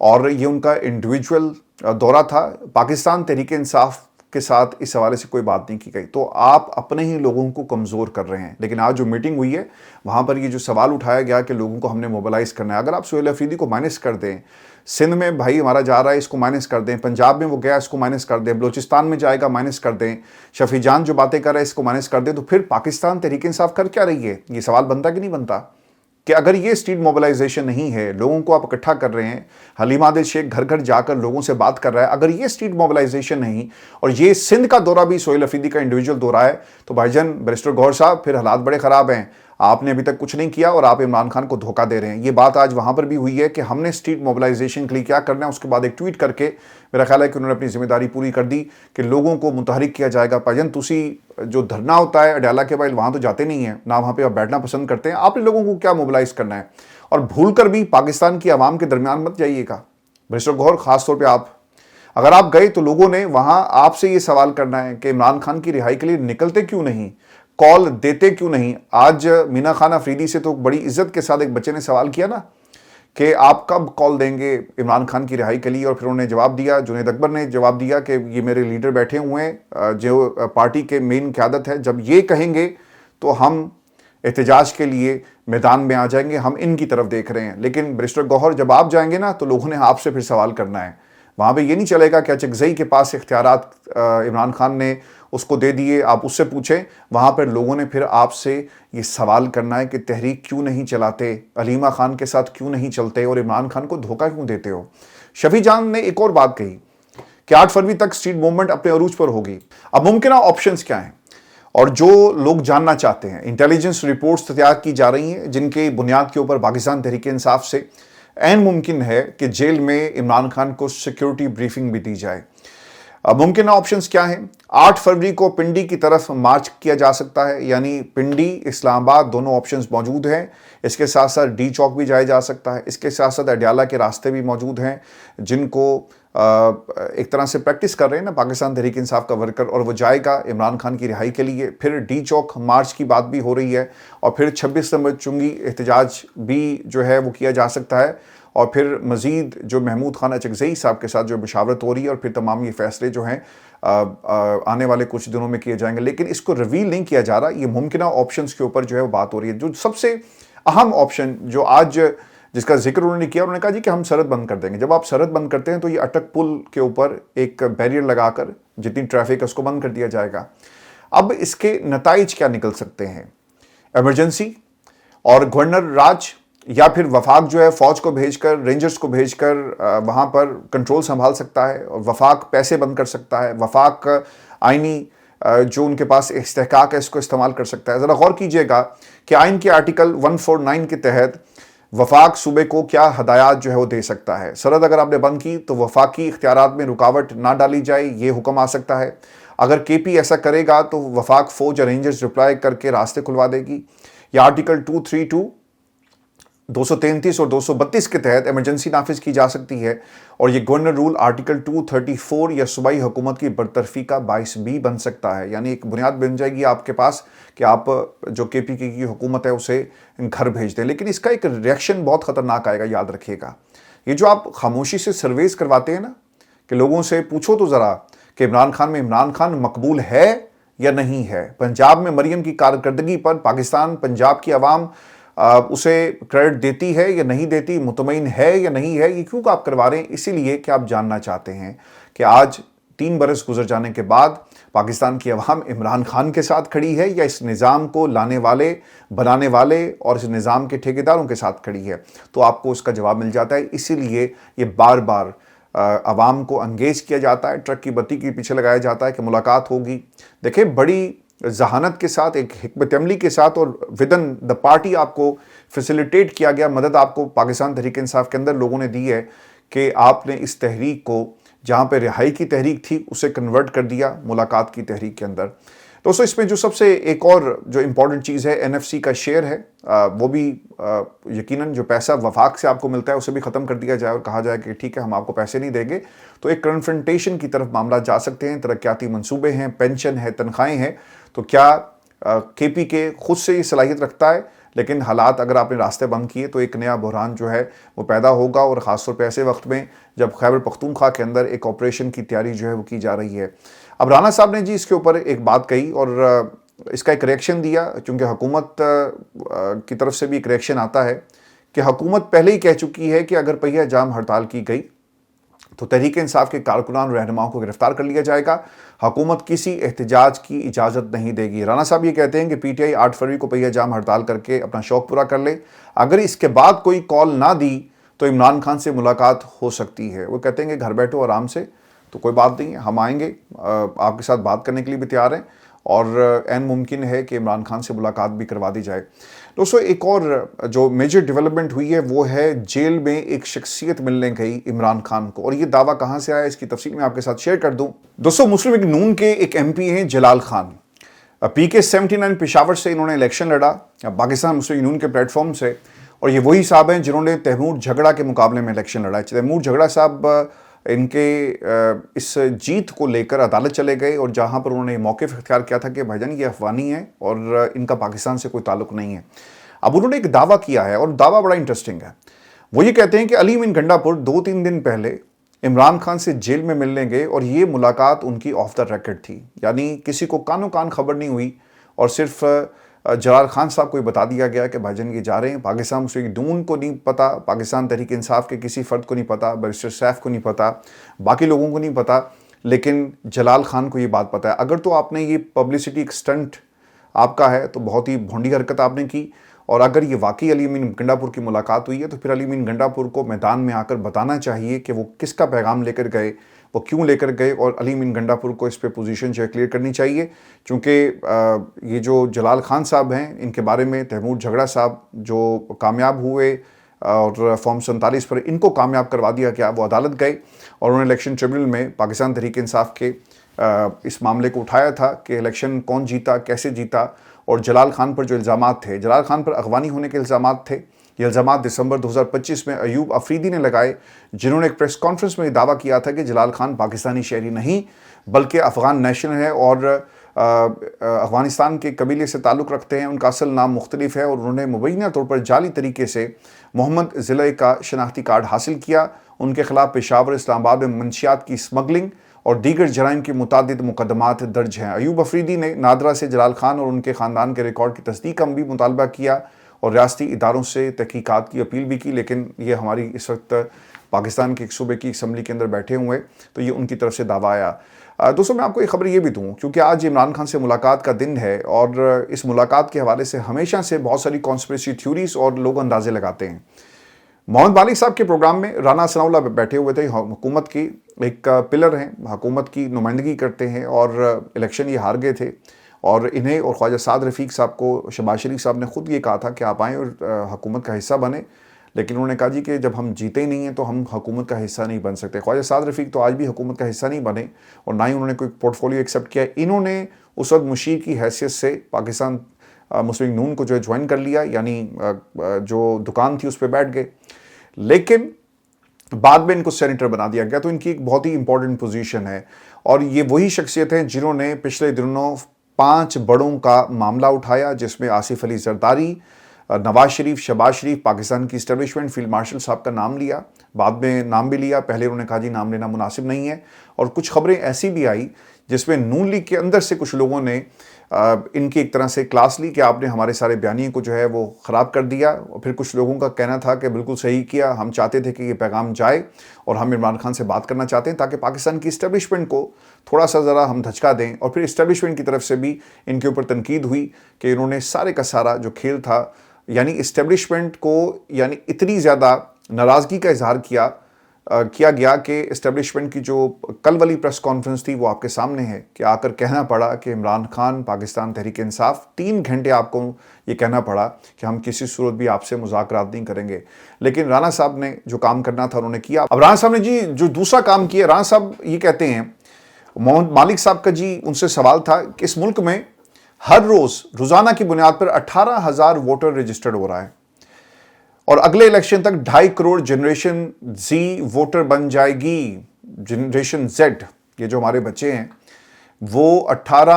اور یہ ان کا انڈیویجول دورہ تھا. پاکستان تحریک انصاف کے ساتھ اس حوالے سے کوئی بات نہیں کی گئی. تو آپ اپنے ہی لوگوں کو کمزور کر رہے ہیں. لیکن آج جو میٹنگ ہوئی ہے وہاں پر یہ جو سوال اٹھایا گیا کہ لوگوں کو ہم نے موبلائز کرنا ہے. اگر آپ سہیل افریدی کو مائنس کر دیں, سندھ میں بھائی ہمارا جا رہا ہے اس کو مائنس کر دیں, پنجاب میں وہ گیا اس کو مائنس کر دیں, بلوچستان میں جائے گا مائنس کر دیں, شفیع جان جو باتیں کر رہا ہے اس کو مائنس کر دیں, تو پھر پاکستان تحریک انصاف کر کیا رہی ہے؟ یہ سوال بنتا کہ نہیں بنتا کہ اگر یہ اسٹریٹ موبلائزیشن نہیں ہے, لوگوں کو آپ اکٹھا کر رہے ہیں, حلیم عادل شیخ گھر گھر جا کر لوگوں سے بات کر رہا ہے, اگر یہ اسٹریٹ موبلائزیشن نہیں اور یہ سندھ کا دورہ بھی سہیل افریدی کا انڈیویجول دورہ ہے, تو بھائی جان بیرسٹر گوہر صاحب پھر حالات بڑے خراب ہیں. آپ نے ابھی تک کچھ نہیں کیا اور آپ عمران خان کو دھوکہ دے رہے ہیں. یہ بات آج وہاں پر بھی ہوئی ہے کہ ہم نے اسٹریٹ موبلائزیشن کے لیے کیا کرنا ہے. اس کے بعد ایک ٹویٹ کر کے میرا خیال ہے کہ انہوں نے اپنی ذمہ داری پوری کر دی کہ لوگوں کو متحرک کیا جائے گا. بھائی تسی جو دھرنا ہوتا ہے اڈیالہ کے بعد وہاں تو جاتے نہیں ہیں نہ, وہاں پہ آپ بیٹھنا پسند کرتے ہیں. آپ نے لوگوں کو کیا موبلائز کرنا ہے؟ اور بھول کر بھی پاکستان کی عوام کے درمیان مت جائیے گا. بیرسٹر گوہر خاص طور پہ آپ, اگر آپ گئے تو لوگوں نے وہاں آپ سے یہ سوال کرنا ہے کہ عمران خان کی رہائی کے لیے نکلتے کیوں نہیں, کال دیتے کیوں نہیں. آج مینا خان افریدی سے تو بڑی عزت کے ساتھ ایک بچے نے سوال کیا نا کہ آپ کب کال دیں گے عمران خان کی رہائی کے لیے, اور پھر انہوں نے جواب دیا, جنید اکبر نے جواب دیا کہ یہ میرے لیڈر بیٹھے ہوئے ہیں جو پارٹی کے مین قیادت ہے, جب یہ کہیں گے تو ہم احتجاج کے لیے میدان میں آ جائیں گے, ہم ان کی طرف دیکھ رہے ہیں. لیکن بیرسٹر گوہر جب آپ جائیں گے نا تو لوگوں نے آپ سے پھر سوال کرنا ہے. وہاں پہ یہ نہیں چلے گا کہ اچکزئی کے پاس اختیارات عمران خان نے اس کو دے دیے, آپ اس سے پوچھیں. وہاں پر لوگوں نے پھر آپ سے یہ سوال کرنا ہے کہ تحریک کیوں نہیں چلاتے, علیمہ خان کے ساتھ کیوں نہیں چلتے, اور عمران خان کو دھوکہ کیوں دیتے ہو. شفیع جان نے ایک اور بات کہی کہ 8 فروری تک اسٹریٹ موومنٹ اپنے عروج پر ہوگی. اب ممکنہ آپشنز کیا ہیں اور جو لوگ جاننا چاہتے ہیں؟ انٹیلیجنس رپورٹس تیار کی جا رہی ہیں جن کے بنیاد کے اوپر پاکستان تحریک انصاف سے عین ممکن ہے کہ جیل میں عمران خان کو سیکیورٹی بریفنگ بھی دی جائے. اب ممکنہ آپشنز کیا ہیں؟ 8 فروری کو پنڈی کی طرف مارچ کیا جا سکتا ہے, یعنی پنڈی اسلام آباد دونوں آپشنز موجود ہیں. اس کے ساتھ ساتھ ڈی چوک بھی جایا جا سکتا ہے. اس کے ساتھ ساتھ اڈیالہ کے راستے بھی موجود ہیں جن کو ایک طرح سے پریکٹس کر رہے ہیں نا پاکستان تحریک انصاف کا ورکر, اور وہ جائے گا عمران خان کی رہائی کے لیے. پھر ڈی چوک مارچ کی بات بھی ہو رہی ہے, اور پھر 26 نمبر چنگی احتجاج بھی جو ہے وہ کیا جا سکتا ہے. اور پھر مزید جو محمود خان اچکزئی صاحب کے ساتھ جو مشاورت ہو رہی ہے, اور پھر تمام یہ فیصلے جو ہیں آنے والے کچھ دنوں میں کیے جائیں گے. لیکن اس کو ریویل نہیں کیا جا رہا. یہ ممکنہ آپشنز کے اوپر جو ہے وہ بات ہو رہی ہے. جو سب سے اہم آپشن جو آج جس کا ذکر انہوں نے کیا, انہوں نے کہا جی کہ ہم سرحد بند کر دیں گے. جب آپ سرحد بند کرتے ہیں تو یہ اٹک پل کے اوپر ایک بیریئر لگا کر جتنی ٹریفک ہے اس کو بند کر دیا جائے گا. اب اس کے نتائج کیا نکل سکتے ہیں؟ ایمرجنسی اور گورنر راج, یا پھر وفاق جو ہے فوج کو بھیج کر, رینجرز کو بھیج کر وہاں پر کنٹرول سنبھال سکتا ہے, اور وفاق پیسے بند کر سکتا ہے. وفاق آئینی جو ان کے پاس استحقاق ہے اس کو استعمال کر سکتا ہے. ذرا غور کیجئے گا کہ آئین کے آرٹیکل 149 کے تحت وفاق صوبے کو کیا ہدایات جو ہے وہ دے سکتا ہے. سرحد اگر آپ نے بند کی تو وفاقی اختیارات میں رکاوٹ نہ ڈالی جائے, یہ حکم آ سکتا ہے. اگر کے پی ایسا کرے گا تو وفاق فوج یا رینجرز رپلائی کر کے راستے کھلوا دے گی. یا آرٹیکل 232, 233 اور 232 کے تحت ایمرجنسی نافذ کی جا سکتی ہے. اور یہ گورنر رول آرٹیکل 234 یا صوبائی حکومت کی برطرفی کا باعث بھی بن سکتا ہے. یعنی ایک بنیاد بن جائے گی آپ کے پاس کہ آپ جو کے پی کی حکومت ہے اسے گھر بھیج دیں. لیکن اس کا ایک ریئیکشن بہت خطرناک آئے گا, یاد رکھیے گا. یہ جو آپ خاموشی سے سرویز کرواتے ہیں نا کہ لوگوں سے پوچھو تو ذرا کہ عمران خان میں عمران خان مقبول ہے یا نہیں ہے. پنجاب میں مریم کی کارکردگی پر پاکستان, پنجاب کی عوام اسے کریڈٹ دیتی ہے یا نہیں دیتی, مطمئن ہے یا نہیں ہے. یہ کیوں آپ کروا رہے ہیں؟ اسی لیے کہ آپ جاننا چاہتے ہیں کہ آج 3 برس گزر جانے کے بعد پاکستان کی عوام عمران خان کے ساتھ کھڑی ہے یا اس نظام کو لانے والے, بنانے والے اور اس نظام کے ٹھیکیداروں کے ساتھ کھڑی ہے. تو آپ کو اس کا جواب مل جاتا ہے. اسی لیے یہ بار بار عوام کو انگیج کیا جاتا ہے, ٹرک کی بتی کے پیچھے لگایا جاتا ہے کہ ملاقات ہوگی. دیکھیں بڑی ذہانت کے ساتھ, ایک حکمت عملی کے ساتھ اور ودن دا پارٹی آپ کو فیسیلیٹیٹ کیا گیا, مدد آپ کو پاکستان تحریک انصاف کے اندر لوگوں نے دی ہے کہ آپ نے اس تحریک کو جہاں پہ رہائی کی تحریک تھی اسے کنورٹ کر دیا ملاقات کی تحریک کے اندر. دوستو اس میں جو سب سے ایک اور جو امپورٹنٹ چیز ہے این ایف سی کا شیئر ہے, وہ بھی یقیناً جو پیسہ وفاق سے آپ کو ملتا ہے اسے بھی ختم کر دیا جائے اور کہا جائے کہ ٹھیک ہے ہم آپ کو پیسے نہیں دیں گے. تو ایک کنفرنٹیشن کی طرف معاملات جا سکتے ہیں. ترقیاتی منصوبے ہیں, پینشن ہے, تنخواہیں ہیں. تو کیا کے پی کے خود سے یہ صلاحیت رکھتا ہے؟ لیکن حالات اگر آپ نے راستے بند کیے تو ایک نیا بحران جو ہے وہ پیدا ہوگا، اور خاص طور پہ ایسے وقت میں جب خیبر پختونخوا کے اندر ایک آپریشن کی تیاری جو ہے وہ کی جا رہی ہے۔ اب رانا صاحب نے جی اس کے اوپر ایک بات کہی اور اس کا ایک ریئیکشن دیا، چونکہ حکومت کی طرف سے بھی ایک ریئیکشن آتا ہے کہ حکومت پہلے ہی کہہ چکی ہے کہ اگر پہیہ جام ہڑتال کی گئی تو تحریک انصاف کے کارکنان اور رہنماؤں کو گرفتار کر لیا جائے گا، حکومت کسی احتجاج کی اجازت نہیں دے گی۔ رانا صاحب یہ کہتے ہیں کہ پی ٹی آئی 8 فروری کو پہیہ جام ہڑتال کر کے اپنا شوق پورا کر لے، اگر اس کے بعد کوئی کال نہ دی تو عمران خان سے ملاقات ہو سکتی ہے۔ وہ کہتے ہیں کہ گھر بیٹھو آرام سے، تو کوئی بات نہیں ہے، ہم آئیں گے، آپ کے ساتھ بات کرنے کے لیے بھی تیار ہیں، اور عین ممکن ہے کہ عمران خان سے ملاقات بھی کروا دی جائے۔ دوستو ایک اور جو میجر ڈیولپمنٹ ہوئی ہے وہ ہے جیل میں ایک شخصیت ملنے گئی عمران خان کو، اور یہ دعویٰ کہاں سے آیا اس کی تفصیل میں آپ کے ساتھ شیئر کر دوں۔ دوستو مسلم لیگ نون کے ایک ایم پی ہیں جلال خان، پی کے 79 پشاور سے انہوں نے الیکشن لڑا پاکستان مسلم لیگ نون کے پلیٹ فارم سے، اور یہ وہی صاحب ہیں جنہوں نے تیمور جھگڑا کے مقابلے میں الیکشن لڑا ہے۔ تیمور جھگڑا صاحب ان کے اس جیت کو لے کر عدالت چلے گئے، اور جہاں پر انہوں نے موقف اختیار کیا تھا کہ بھائی جان یہ افغانی ہیں اور ان کا پاکستان سے کوئی تعلق نہیں ہے۔ اب انہوں نے ایک دعویٰ کیا ہے، اور دعویٰ بڑا انٹرسٹنگ ہے۔ وہ یہ کہتے ہیں کہ علی امین گنڈا پور 2-3 دن پہلے عمران خان سے جیل میں ملنے گئے، اور یہ ملاقات ان کی آف دا ریکارڈ تھی، یعنی کسی کو کانوں کان خبر نہیں ہوئی، اور صرف جلال خان صاحب کو یہ بتا دیا گیا کہ بھائی جان یہ جا رہے ہیں۔ پاکستان مسلم لیگ نون کو نہیں پتا، پاکستان تحریک انصاف کے کسی فرد کو نہیں پتا، بیرسٹر سیف کو نہیں پتا، باقی لوگوں کو نہیں پتا، لیکن جلال خان کو یہ بات پتا ہے۔ اگر تو آپ نے یہ پبلسٹی ایک سٹنٹ آپ کا ہے تو بہت ہی بھونڈی حرکت آپ نے کی، اور اگر یہ واقعی علی امین گنڈا پور کی ملاقات ہوئی ہے تو پھر علی امین گنڈا پور کو میدان میں آ کر بتانا چاہیے کہ وہ کس کا پیغام لے کر گئے، وہ کیوں لے کر گئے، اور علی امین گنڈا پور کو اس پہ پوزیشن جو ہے کلیئر کرنی چاہیے، چونکہ یہ جو جلال خان صاحب ہیں ان کے بارے میں تیمور جھگڑا صاحب جو کامیاب ہوئے اور فارم 47 پر ان کو کامیاب کروا دیا گیا، وہ عدالت گئے اور انہوں نے الیکشن ٹریبیونل میں پاکستان تحریک انصاف کے اس معاملے کو اٹھایا تھا کہ الیکشن کون جیتا، کیسے جیتا، اور جلال خان پر جو الزامات تھے، جلال خان پر اغوانی ہونے کے الزامات تھے، یہ الزامات دسمبر 2025 میں ایوب افریدی نے لگائے، جنہوں نے ایک پریس کانفرنس میں یہ دعویٰ کیا تھا کہ جلال خان پاکستانی شہری نہیں بلکہ افغان نیشنل ہے، اور افغانستان کے قبیلے سے تعلق رکھتے ہیں، ان کا اصل نام مختلف ہے، اور انہوں نے مبینہ طور پر جعلی طریقے سے محمد ضلع کا شناختی کارڈ حاصل کیا۔ ان کے خلاف پشاور، اسلام آباد میں منشیات کی اسمگلنگ اور دیگر جرائم کی متعدد مقدمات درج ہیں۔ ایوب افریدی نے نادرا سے جلال خان اور ان کے خاندان کے ریکارڈ کی تصدیق کا بھی مطالبہ کیا اور ریاستی اداروں سے تحقیقات کی اپیل بھی کی، لیکن یہ ہماری اس وقت پاکستان کے ایک صوبے کی اسمبلی کے اندر بیٹھے ہوئے، تو یہ ان کی طرف سے دعویٰ آیا۔ دوستوں میں آپ کو ایک خبر یہ بھی دوں، کیونکہ آج عمران خان سے ملاقات کا دن ہے، اور اس ملاقات کے حوالے سے ہمیشہ سے بہت ساری کانسپریسی تھیوریز اور لوگ اندازے لگاتے ہیں۔ محمد مالک صاحب کے پروگرام میں رانا ثناء اللہ بیٹھے ہوئے تھے، حکومت کی ایک پلر ہیں، حکومت کی نمائندگی کرتے ہیں، اور الیکشن یہ ہار گئے تھے، اور انہیں اور خواجہ سعد رفیق صاحب کو شہباز شریف صاحب نے خود یہ کہا تھا کہ آپ آئیں اور حکومت کا حصہ بنیں، لیکن انہوں نے کہا جی کہ جب ہم جیتے ہی نہیں ہیں تو ہم حکومت کا حصہ نہیں بن سکتے۔ خواجہ سعد رفیق تو آج بھی حکومت کا حصہ نہیں بنے، اور نہ ہی انہوں نے کوئی پورٹ فولیو ایکسیپٹ کیا۔ انہوں نے اس وقت مشیر کی حیثیت سے پاکستان مسلم لیگ نون کو جو ہے جوائن کر لیا، یعنی جو دکان تھی اس پہ بیٹھ گئے، لیکن بعد میں ان کو سینیٹر بنا دیا گیا، تو ان کی ایک بہت ہی امپورٹنٹ پوزیشن ہے، اور یہ وہی شخصیت ہیں جنہوں نے پچھلے دنوں 5 بڑوں کا معاملہ اٹھایا، جس میں آصف علی زرداری، نواز شریف، شہباز شریف، پاکستان کی اسٹیبلشمنٹ، فیلڈ مارشل صاحب کا نام لیا، بعد میں نام بھی لیا، پہلے انہوں نے کہا جی نام لینا مناسب نہیں ہے، اور کچھ خبریں ایسی بھی آئی جس میں نون لیگ کے اندر سے کچھ لوگوں نے ان کی ایک طرح سے کلاس لی کہ آپ نے ہمارے سارے بیانیے کو جو ہے وہ خراب کر دیا، اور پھر کچھ لوگوں کا کہنا تھا کہ بالکل صحیح کیا، ہم چاہتے تھے کہ یہ پیغام جائے، اور ہم عمران خان سے بات کرنا چاہتے ہیں تاکہ پاکستان کی اسٹیبلشمنٹ کو تھوڑا سا ذرا ہم دھچکا دیں، اور پھر اسٹیبلشمنٹ کی طرف سے بھی ان کے اوپر تنقید ہوئی کہ انہوں نے سارے کا سارا جو کھیل تھا، یعنی اسٹیبلشمنٹ کو یعنی اتنی زیادہ ناراضگی کا اظہار کیا گیا کہ اسٹیبلشمنٹ کی جو کل والی پریس کانفرنس تھی وہ آپ کے سامنے ہے کہ آ کر کہنا پڑا کہ عمران خان، پاکستان تحریک انصاف، 3 گھنٹے آپ کو یہ کہنا پڑا کہ ہم کسی صورت بھی آپ سے مذاکرات نہیں کریں گے، لیکن رانا صاحب نے جو کام کرنا تھا انہوں نے کیا۔ اب رانا صاحب نے جی جو دوسرا کام کیا، رانا صاحب یہ کہتے ہیں، محمد مالک صاحب کا جی ان سے سوال تھا کہ اس ملک میں ہر روزانہ کی بنیاد پر 18,000 ووٹر رجسٹرڈ ہو رہا ہے، اور اگلے الیکشن تک 2.5 کروڑ جنریشن زی ووٹر بن جائے گی۔ جنریشن زیڈ، یہ جو ہمارے بچے ہیں وہ 18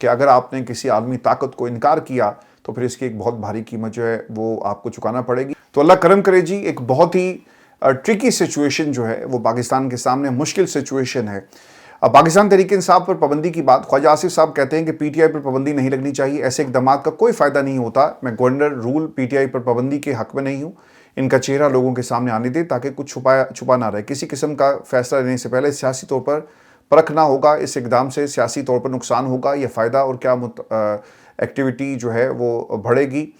کہ اگر آپ نے کسی عالمی طاقت کو انکار کیا تو پھر اس کی ایک بہت بھاری قیمت جو ہے وہ آپ کو چکانا پڑے گی. تو اللہ کرم کرے جی. ایک بہت ہی ٹرکی سچویشن جو ہے وہ پاکستان کے سامنے مشکل سچویشن ہے. اب پاکستان تحریک انصاف پر پابندی کی بات، خواجہ آصف صاحب کہتے ہیں کہ پی ٹی آئی پر پابندی نہیں لگنی چاہیے، ایسے اقدامات کا کوئی فائدہ نہیں ہوتا. میں governor rule PTI پر پابندی کے حق میں نہیں ہوں. ان کا چہرہ لوگوں کے سامنے آنے دے تاکہ کچھ چھپا نہ رہے. کسی قسم کا فیصلہ لینے سے پہلے سیاسی طور پر پرکھنا ہوگا. اس اقدام سے سیاسی طور پر نقصان ہوگا یا فائدہ، اور کیا ایکٹیویٹی جو ہے وہ بڑھے گی.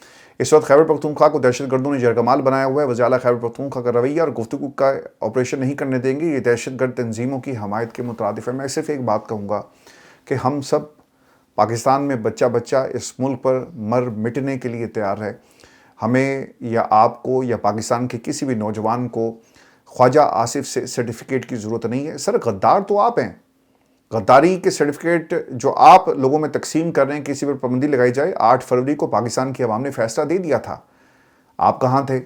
اس وقت خیبر پختونخوا کو دہشت گردوں نے جرگمال بنایا ہوا ہے. وزیر اعلیٰ خیبر پختونخوا کا رویہ اور گفتگو کا آپریشن نہیں کرنے دیں گے. یہ دہشت گرد تنظیموں کی حمایت کے مترادف ہے. میں صرف ایک بات کہوں گا کہ ہم سب پاکستان میں بچہ اس ملک پر مٹنے کے لیے تیار ہے. ہمیں یا آپ کو یا پاکستان کے کسی بھی نوجوان کو خواجہ آصف سے سرٹیفکیٹ کی ضرورت نہیں ہے. سر غدار تو آپ ہیں. غداری کے سرٹیفکیٹ جو آپ لوگوں میں تقسیم کر رہے ہیں، کسی پر پابندی لگائی جائے. 8 فروری کو پاکستان کی عوام نے فیصلہ دے دیا تھا. آپ کہاں تھے؟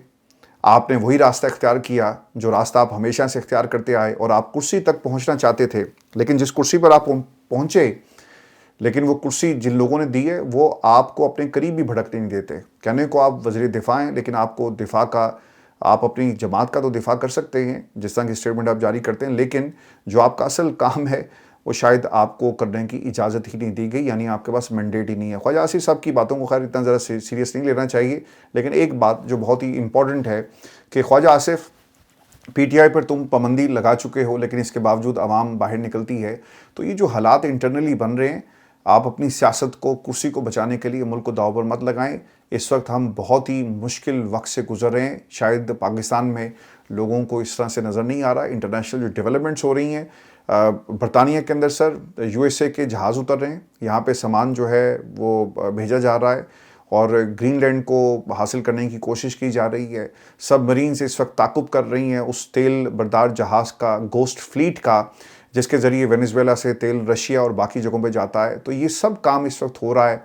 آپ نے وہی راستہ اختیار کیا جو راستہ آپ ہمیشہ سے اختیار کرتے آئے، اور آپ کرسی تک پہنچنا چاہتے تھے. لیکن جس کرسی پر آپ پہنچے، لیکن وہ کرسی جن لوگوں نے دی ہے وہ آپ کو اپنے قریب بھی بھڑکنے نہیں دیتے. کہنے کو آپ وزیر دفاع ہیں، لیکن آپ کو دفاع کا، آپ اپنی جماعت کا تو دفاع کر سکتے ہیں جس طرح کی اسٹیٹمنٹ آپ جاری کرتے ہیں، لیکن جو آپ کا اصل کام ہے وہ شاید آپ کو کرنے کی اجازت ہی نہیں دی گئی، یعنی آپ کے پاس مینڈیٹ ہی نہیں ہے. خواجہ آصف صاحب کی باتوں کو خیر اتنا ذرا سیریس نہیں لینا چاہیے، لیکن ایک بات جو بہت ہی امپورٹنٹ ہے کہ خواجہ آصف، پی ٹی آئی پر تم پابندی لگا چکے ہو لیکن اس کے باوجود عوام باہر نکلتی ہے. تو یہ جو حالات انٹرنلی بن رہے ہیں، آپ اپنی سیاست کو، کرسی کو بچانے کے لیے ملک کو داؤ پر مت لگائیں. اس وقت ہم بہت ہی مشکل وقت سے گزر رہے ہیں. شاید پاکستان میں لوگوں کو اس طرح سے نظر نہیں آ رہا. انٹرنیشنل جو ڈیولپمنٹس ہو رہی ہیں، برطانیہ کے اندر سر یو ایس اے کے جہاز اتر رہے ہیں. یہاں پہ سامان جو ہے وہ بھیجا جا رہا ہے، اور گرین لینڈ کو حاصل کرنے کی کوشش کی جا رہی ہے. سب مرینز اس وقت تعاقب کر رہی ہیں اس تیل بردار جہاز کا، گوسٹ فلیٹ کا، جس کے ذریعے وینیزویلا سے تیل رشیا اور باقی جگہوں پہ جاتا ہے. تو یہ سب کام اس وقت ہو رہا ہے.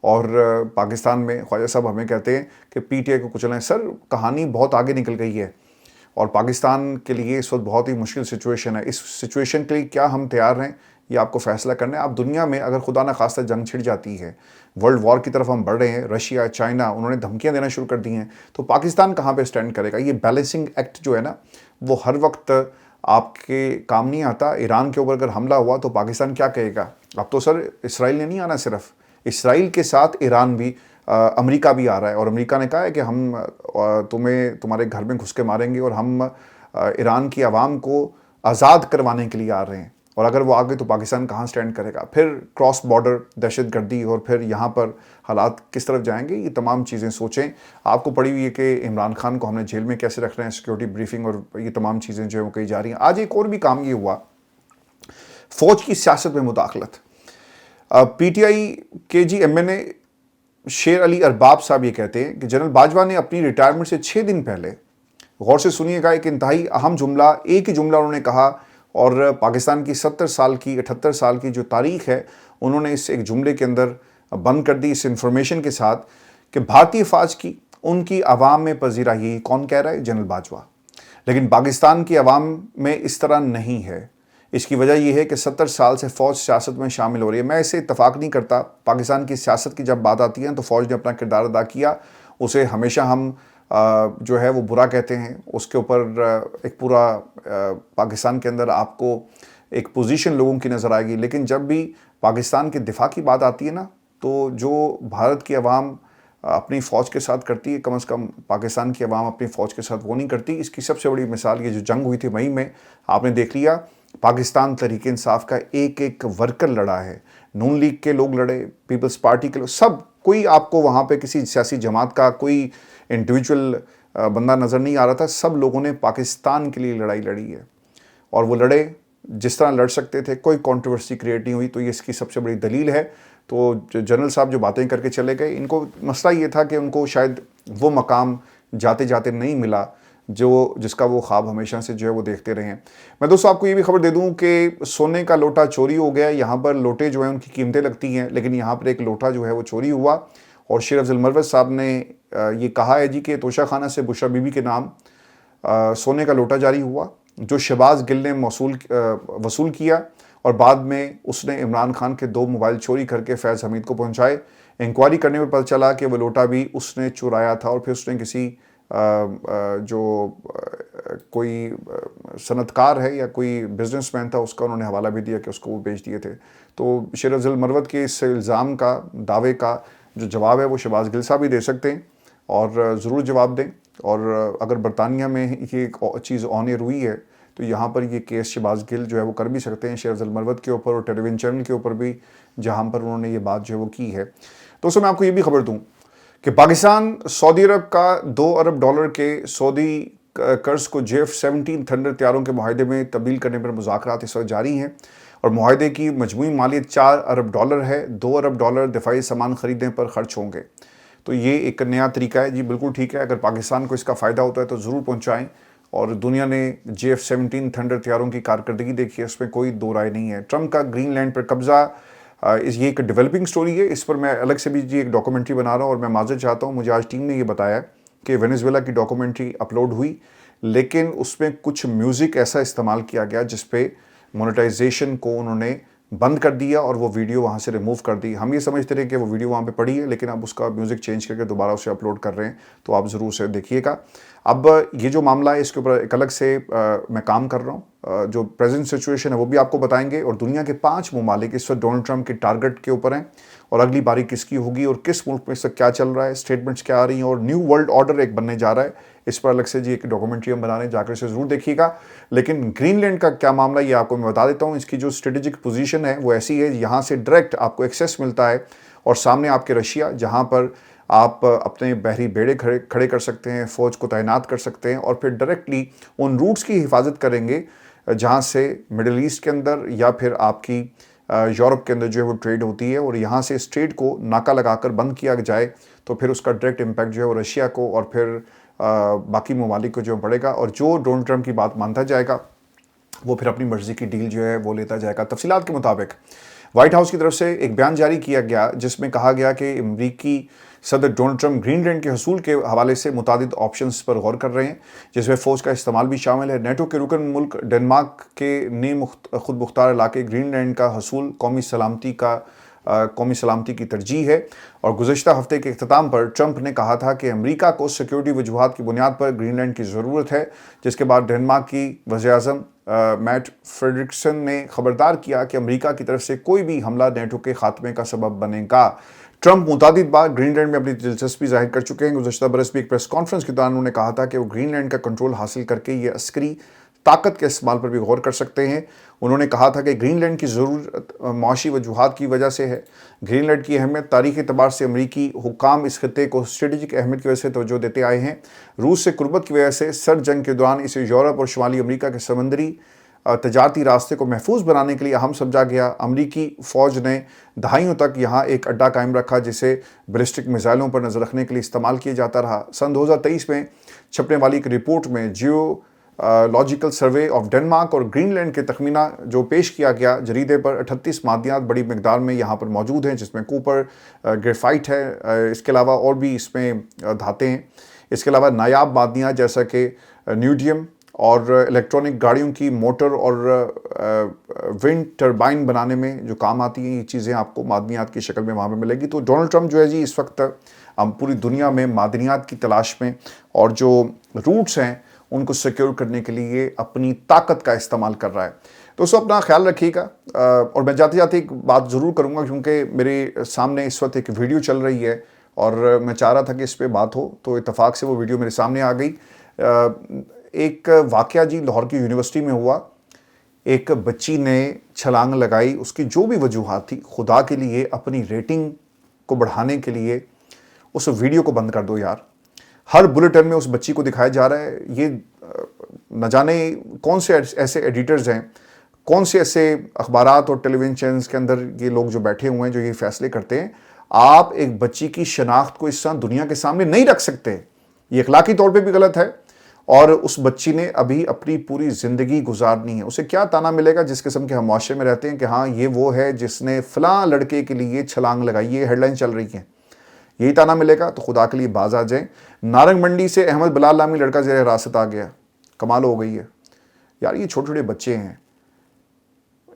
اور پاکستان میں خواجہ صاحب ہمیں کہتے ہیں کہ پی ٹی آئی کو کچلیں. سر کہانی بہت آگے نکل گئی ہے، اور پاکستان کے لیے اس وقت بہت ہی مشکل سچویشن ہے. اس سچویشن کے لیے کیا ہم تیار ہیں یہ آپ کو فیصلہ کرنا ہے. آپ دنیا میں اگر خدا نہ خواستہ جنگ چھڑ جاتی ہے، ورلڈ وار کی طرف ہم بڑھ رہے ہیں، رشیا، چائنا انہوں نے دھمکیاں دینا شروع کر دی ہیں، تو پاکستان کہاں پہ سٹینڈ کرے گا؟ یہ بیلنسنگ ایکٹ جو ہے نا، وہ ہر وقت آپ کے کام نہیں آتا. ایران کے اوپر اگر حملہ ہوا تو پاکستان کیا کہے گا؟ اب تو سر اسرائیل نے نہیں آنا، صرف اسرائیل کے ساتھ ایران بھی، امریکہ بھی آ رہا ہے. اور امریکہ نے کہا ہے کہ ہم تمہارے گھر میں گھس کے ماریں گے، اور ہم ایران کی عوام کو آزاد کروانے کے لیے آ رہے ہیں. اور اگر وہ آگے تو پاکستان کہاں سٹینڈ کرے گا؟ پھر کراس بارڈر دہشت گردی، اور پھر یہاں پر حالات کس طرف جائیں گے؟ یہ تمام چیزیں سوچیں. آپ کو پڑی ہوئی ہے کہ عمران خان کو ہم نے جیل میں کیسے رکھ رہے ہیں، سیکیورٹی بریفنگ، اور یہ تمام چیزیں جو ہے وہ کہی جا رہی ہیں. آج ایک اور بھی کام یہ ہوا، فوج کی سیاست میں مداخلت. پی ٹی آئی کے جی ایم این اے شیر علی ارباب صاحب یہ کہتے ہیں کہ جنرل باجوہ نے اپنی ریٹائرمنٹ سے 6 دن پہلے، غور سے سنیے گا، ایک انتہائی اہم جملہ، ایک ہی جملہ انہوں نے کہا، اور پاکستان کی 70 سال کی 78 سال کی جو تاریخ ہے انہوں نے اس ایک جملے کے اندر بند کر دی، اس انفارمیشن کے ساتھ، کہ بھارتی فوج کی ان کی عوام میں پذیرائی. کون کہہ رہا ہے؟ جنرل باجوہ. لیکن پاکستان کی عوام میں اس طرح نہیں ہے. اس کی وجہ یہ ہے کہ 70 سال سے فوج سیاست میں شامل ہو رہی ہے. میں اسے اتفاق نہیں کرتا. پاکستان کی سیاست کی جب بات آتی ہے تو فوج نے اپنا کردار ادا کیا، اسے ہمیشہ ہم جو ہے وہ برا کہتے ہیں. اس کے اوپر ایک پورا پاکستان کے اندر آپ کو ایک پوزیشن لوگوں کی نظر آئے گی. لیکن جب بھی پاکستان کے دفاع کی بات آتی ہے نا، تو جو بھارت کی عوام اپنی فوج کے ساتھ کرتی ہے، کم از کم پاکستان کی عوام اپنی فوج کے ساتھ وہ نہیں کرتی. اس کی سب سے بڑی مثال یہ جو جنگ ہوئی تھی مئی میں، آپ نے دیکھ لیا، پاکستان تحریک انصاف کا ایک ایک ورکر لڑا ہے. نون لیگ کے لوگ لڑے، پیپلز پارٹی کے لوگ، سب کوئی آپ کو وہاں پہ کسی سیاسی جماعت کا کوئی انڈیویجول بندہ نظر نہیں آ رہا تھا. سب لوگوں نے پاکستان کے لیے لڑائی لڑی ہے، اور وہ لڑے جس طرح لڑ سکتے تھے. کوئی کنٹروورسی کریٹ نہیں ہوئی. تو یہ اس کی سب سے بڑی دلیل ہے. تو جنرل صاحب جو باتیں کر کے چلے گئے، ان کو مسئلہ یہ تھا کہ ان کو شاید وہ مقام جاتے جاتے نہیں ملا جس کا وہ خواب ہمیشہ سے جو ہے وہ دیکھتے رہے ہیں. میں دوستوں آپ کو یہ بھی خبر دے دوں کہ سونے کا لوٹا چوری ہو گیا. یہاں پر لوٹے جو ہیں ان کی قیمتیں لگتی ہیں، لیکن یہاں پر ایک لوٹا جو ہے وہ چوری ہوا. اور شیر افضل مروت صاحب نے یہ کہا ہے جی کہ توشہ خانہ سے بشرا بی بی کے نام سونے کا لوٹا جاری ہوا، جو شہباز گل نے وصول کیا، اور بعد میں اس نے عمران خان کے 2 موبائل چوری کر کے فیض حمید کو پہنچائے. انکوائری کرنے میں پتہ چلا کہ وہ لوٹا بھی اس نے چرایا تھا اور پھر اس نے کسی جو کوئی صنعت کار ہے یا کوئی بزنس مین تھا اس کا انہوں نے حوالہ بھی دیا کہ اس کو وہ بیچ دیے تھے. تو شیر افضل مروت کے اس الزام کا, دعوے کا جو جواب ہے وہ شہباز گل صاحب بھی دے سکتے ہیں اور ضرور جواب دیں. اور اگر برطانیہ میں یہ ایک چیز آن ایئر ہوئی ہے تو یہاں پر یہ کیس شہباز گل جو ہے وہ کر بھی سکتے ہیں شیر افضل مروت کے اوپر اور ٹیلی ویژن چینل کے اوپر بھی, جہاں پر انہوں نے یہ بات جو ہے وہ کی ہے. تو اس میں آپ کو یہ بھی خبر دوں کہ پاکستان سعودی عرب کا $2 ارب کے سعودی قرض کو JF-17 تھنڈر طیاروں کے معاہدے میں تبدیل کرنے پر مذاکرات اس وقت جاری ہیں اور معاہدے کی مجموعی مالیت $4 ارب ہے. $2 ارب دفاعی سامان خریدنے پر خرچ ہوں گے. تو یہ ایک نیا طریقہ ہے. جی بالکل ٹھیک ہے, اگر پاکستان کو اس کا فائدہ ہوتا ہے تو ضرور پہنچائیں. اور دنیا نے JF-17 تھنڈر طیاروں کی کارکردگی دیکھی ہے, اس میں کوئی دو رائے نہیں ہے. ٹرمپ کا گرین لینڈ پر قبضہ, یہ ایک ڈیولپنگ سٹوری ہے, اس پر میں الگ سے بھی جی ایک ڈاکومنٹری بنا رہا ہوں اور میں معذرت چاہتا ہوں. مجھے آج ٹیم نے یہ بتایا کہ وینیزویلا کی ڈاکومنٹری اپلوڈ ہوئی لیکن اس میں کچھ میوزک ایسا استعمال کیا گیا جس پہ مونیٹائزیشن کو انہوں نے بند کر دیا اور وہ ویڈیو وہاں سے ریموو کر دی. ہم یہ سمجھتے رہے کہ وہ ویڈیو وہاں پہ پڑی ہے لیکن اب اس کا میوزک چینج کر کے دوبارہ اسے اپلوڈ کر رہے ہیں, تو آپ ضرور اسے دیکھیے گا. اب یہ جو معاملہ ہے اس کے اوپر ایک الگ سے میں کام کر رہا ہوں. جو پریزنٹ سچویشن ہے وہ بھی آپ کو بتائیں گے اور دنیا کے 5 ممالک اس وقت ڈونلڈ ٹرمپ کے ٹارگٹ کے اوپر ہیں اور اگلی باری کس کی ہوگی اور کس ملک میں اس وقت کیا چل رہا ہے, اسٹیٹمنٹس کیا آ رہی ہیں اور نیو ورلڈ آرڈر ایک بننے جا رہا ہے. اس پر الگ سے جی ایک ڈاکومنٹری ہم بنا رہے ہیں, جا کر اسے ضرور دیکھیے گا. لیکن گرین لینڈ کا کیا معاملہ یہ آپ کو میں بتا دیتا ہوں. اس کی جو اسٹریٹجک پوزیشن ہے وہ ایسی ہے, یہاں سے ڈائریکٹ آپ کو ایکسیس ملتا ہے اور سامنے آپ کے رشیا, جہاں پر آپ اپنے بحری بیڑے کھڑے کر سکتے ہیں, فوج کو تعینات کر سکتے ہیں اور پھر ڈائریکٹلی ان روٹس کی حفاظت کریں گے جہاں سے مڈل ایسٹ کے اندر یا پھر آپ کی یورپ کے اندر جو ہے وہ ٹریڈ ہوتی ہے, اور یہاں سے اس ٹریڈ کو ناکہ لگا کر بند کیا جائے تو پھر اس کا ڈائریکٹ امپیکٹ جو ہے وہ رشیا کو اور پھر باقی ممالک کو جو پڑے گا. اور جو ڈونلڈ ٹرمپ کی بات مانتا جائے گا وہ پھر اپنی مرضی کی ڈیل جو ہے وہ لیتا جائے گا. تفصیلات کے مطابق وائٹ ہاؤس کی طرف سے ایک بیان جاری کیا گیا جس میں کہا گیا کہ امریکی صدر ڈونلڈ ٹرمپ گرین لینڈ کے حصول کے حوالے سے متعدد آپشنز پر غور کر رہے ہیں جس میں فوج کا استعمال بھی شامل ہے. نیٹو کے رکن ملک ڈنمارک کے نئے خود مختار علاقے گرین لینڈ کا حصول قومی سلامتی کی ترجیح ہے. اور گزشتہ ہفتے کے اختتام پر ٹرمپ نے کہا تھا کہ امریکہ کو سیکیورٹی وجوہات کی بنیاد پر گرین لینڈ کی ضرورت ہے, جس کے بعد ڈنمارک کی وزیر اعظم میٹ فریڈرکسن نے خبردار کیا کہ امریکہ کی طرف سے کوئی بھی حملہ نیٹو کے خاتمے کا سبب بنے گا. ٹرمپ متعدد بار گرین لینڈ میں اپنی دلچسپی ظاہر کر چکے ہیں. گزشتہ برس بھی ایک پریس کانفرنس کے دوران انہوں نے کہا تھا کہ وہ گرین لینڈ کا کنٹرول حاصل کر کے یہ عسکری طاقت کے استعمال پر بھی غور کر سکتے ہیں. انہوں نے کہا تھا کہ گرین لینڈ کی ضرورت معاشی وجوہات کی وجہ سے ہے. گرین لینڈ کی اہمیت تاریخی اعتبار سے امریکی حکام اس خطے کو اسٹریٹجک اہمیت کی وجہ سے توجہ دیتے آئے ہیں. روس سے قربت کی وجہ سے سرد جنگ کے دوران اسے یورپ اور شمالی امریکہ کے سمندری تجارتی راستے کو محفوظ بنانے کے لیے اہم سمجھا گیا. امریکی فوج نے دہائیوں تک یہاں ایک اڈہ قائم رکھا جسے بیلسٹک میزائلوں پر نظر رکھنے کے لیے استعمال کیا جاتا رہا. سن 2023 میں چھپنے والی ایک رپورٹ میں geological survey of Denmark اور گرین لینڈ کے تخمینہ جو پیش کیا گیا جریدے پر 38 معدنیات بڑی مقدار میں یہاں پر موجود ہیں جس میں کوپر, گریفائٹ ہے, اس کے علاوہ اور بھی اس میں دھاتیں ہیں. اس کے علاوہ نایاب معدنیات جیسا کہ نیوڈیم اور الیکٹرانک گاڑیوں کی موٹر اور ونڈ ٹربائن بنانے میں جو کام آتی ہیں, یہ چیزیں آپ کو معدنیات کی شکل میں وہاں پہ ملے گی. تو ڈونلڈ ٹرمپ جو ہے جی اس وقت پوری دنیا میں معدنیات کی تلاش میں اور جو روٹس ہیں ان کو سیکیور کرنے کے لیے اپنی طاقت کا استعمال کر رہا ہے. تو اس کو اپنا خیال رکھیے گا. اور میں جاتے جاتے ایک بات ضرور کروں گا کیونکہ میرے سامنے اس وقت ایک ویڈیو چل رہی ہے اور میں چاہ رہا تھا کہ اس پہ بات ہو, تو اتفاق سے وہ ویڈیو میرے سامنے آ گئی. ایک واقعہ جی لاہور کی یونیورسٹی میں ہوا. ایک بچی نے چھلانگ لگائی, اس کی جو بھی وجوہات تھی, خدا کے لیے اپنی ریٹنگ کو بڑھانے کے لیے اس ویڈیو کو بند کر دو یار. ہر بلیٹن میں اس بچی کو دکھایا جا رہا ہے. یہ نہ جانے کون سے ایسے ایڈیٹرز ہیں, کون سے ایسے اخبارات اور ٹیلی ویژن چینلز کے اندر یہ لوگ جو بیٹھے ہوئے ہیں جو یہ فیصلے کرتے ہیں. آپ ایک بچی کی شناخت کو اس طرح دنیا کے سامنے نہیں رکھ سکتے. یہ اخلاقی طور پہ بھی غلط ہے. اور اس بچی نے ابھی اپنی پوری زندگی گزارنی ہے. اسے کیا تانا ملے گا جس قسم کے ہم معاشرے میں رہتے ہیں کہ ہاں یہ وہ ہے جس نے فلاں لڑکے کے لیے چھلانگ لگائی, یہ ہیڈ لائن چل رہی ہیں, یہی تانا ملے گا. تو خدا کے لیے باز آ جائیں. نارنگ منڈی سے احمد بلال نامی لڑکا زیر حراست آ گیا. کمال ہو گئی ہے یار. یہ چھوٹے چھوٹے بچے ہیں,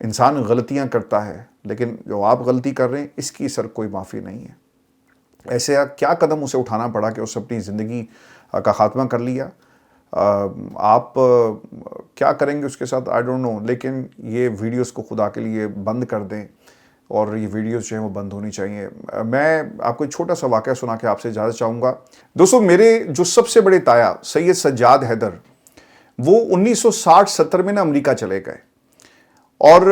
انسان غلطیاں کرتا ہے، لیکن جو آپ غلطی کر رہے ہیں اس کی سر کوئی معافی نہیں ہے۔ ایسے کیا قدم اسے اٹھانا پڑا کہ اس اپنی زندگی کا خاتمہ کر لیا؟ آپ کیا کریں گے اس کے ساتھ آئی ڈونٹ نو، لیکن یہ ویڈیوز کو خدا کے لیے بند کر دیں، اور یہ ویڈیوز جو ہیں وہ بند ہونی چاہیے۔ میں آپ کو ایک چھوٹا سا واقعہ سنا کے آپ سے اجازت چاہوں گا۔ دوستو، میرے جو سب سے بڑے تایا سید سجاد حیدر، وہ 1960-70 میں امریکہ چلے گئے، اور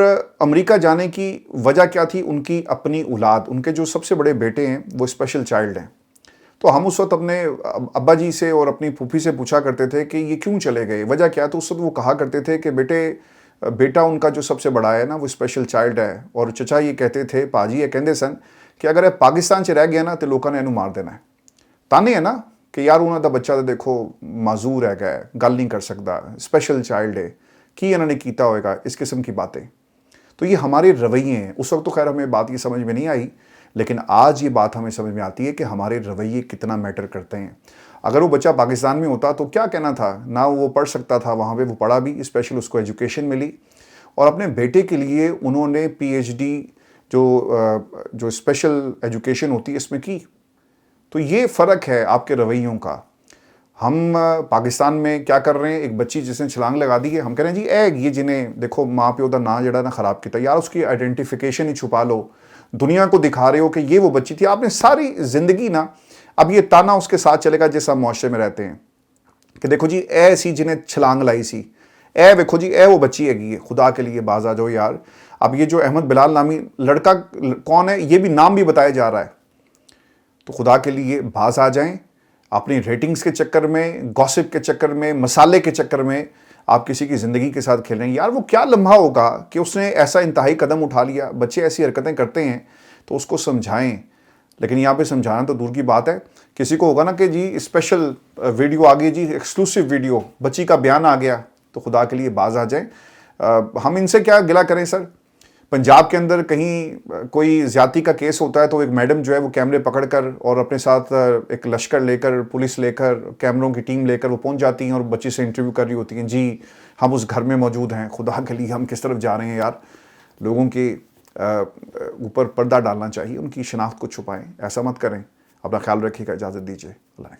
امریکہ جانے کی وجہ کیا تھی؟ ان کی اپنی اولاد، ان کے جو سب سے بڑے بیٹے ہیں وہ اسپیشل چائلڈ ہیں۔ تو ہم اس وقت اپنے ابا جی سے اور اپنی پھوپھی سے پوچھا کرتے تھے کہ یہ کیوں چلے گئے، وجہ کیا؟ تو اس وقت وہ کہا کرتے تھے کہ بیٹا ان کا جو سب سے بڑا ہے نا وہ اسپیشل چائلڈ ہے، اور چچا یہ کہتے تھے، پاجی یہ کہندے سن کہ اگر پاکستان چ رہ گیا نا تو لوگوں نے انہوں مار دینا ہے۔ تانے ہے نا کہ یار انہوں دا بچہ تو دیکھو معذور ہے گا، گل نہیں کر سکتا، اسپیشل چائلڈ ہے، کی انہوں نے کیتا ہوئے گا، اس قسم کی باتیں۔ تو یہ ہمارے رویے ہیں۔ اس وقت تو خیر ہمیں بات یہ سمجھ میں نہیں آئی، لیکن آج یہ بات ہمیں سمجھ میں آتی ہے کہ ہمارے رویے کتنا میٹر کرتے ہیں۔ اگر وہ بچہ پاکستان میں ہوتا تو کیا کہنا تھا، نہ وہ پڑھ سکتا تھا وہاں پہ، وہ پڑھا بھی، اسپیشل اس کو ایجوکیشن ملی، اور اپنے بیٹے کے لیے انہوں نے پی ایچ ڈی جو اسپیشل ایجوکیشن ہوتی ہے اس میں کی۔ تو یہ فرق ہے آپ کے رویوں کا۔ ہم پاکستان میں کیا کر رہے ہیں؟ ایک بچی جس نے چھلانگ لگا دی ہے، ہم کہہ رہے ہیں جی یہ جنہیں دیکھو ماں پیو دا نا جڑا نا خراب کیتا، یار اس کی آئیڈینٹیفیکیشن ہی چھپا لو، دنیا کو دکھا رہے ہو کہ یہ وہ بچی تھی۔ آپ نے ساری زندگی نا اب یہ تانا اس کے ساتھ چلے گا جس ہم معاشرے میں رہتے ہیں کہ دیکھو جی سی جنہیں چھلانگ لائی سی، دیکھو جی وہ بچی ہے گی، خدا کے لیے باز آ جاؤ یار۔ اب یہ جو احمد بلال نامی لڑکا کون ہے یہ بھی نام بھی بتایا جا رہا ہے، تو خدا کے لیے باز آ جائیں۔ اپنی ریٹنگز کے چکر میں، گوسپ کے چکر میں، مسالے کے چکر میں آپ کسی کی زندگی کے ساتھ کھیل رہے ہیں۔ یار وہ کیا لمحہ ہوگا کہ اس نے ایسا انتہائی قدم اٹھا لیا۔ بچے ایسی حرکتیں کرتے ہیں تو اس کو سمجھائیں، لیکن یہاں پہ سمجھانا تو دور کی بات ہے۔ کسی کو ہوگا نا کہ جی اسپیشل ویڈیو آ گئی، جی ایکسکلوسیو ویڈیو، بچی کا بیان آ گیا، تو خدا کے لیے باز آ جائیں۔ ہم ان سے کیا گلہ کریں سر؟ پنجاب کے اندر کہیں کوئی زیادتی کا کیس ہوتا ہے تو ایک میڈم جو ہے وہ کیمرے پکڑ کر اور اپنے ساتھ ایک لشکر لے کر، پولیس لے کر، کیمروں کی ٹیم لے کر وہ پہنچ جاتی ہیں اور بچی سے انٹرویو کر رہی ہوتی ہیں، جی ہم اس گھر میں موجود ہیں۔ خدا کے لیے ہم کس طرف جا رہے ہیں یار؟ لوگوں کے اوپر پردہ ڈالنا چاہیے، ان کی شناخت کو چھپائیں، ایسا مت کریں۔ اپنا خیال رکھیے گا، اجازت دیجیے، اللہ نے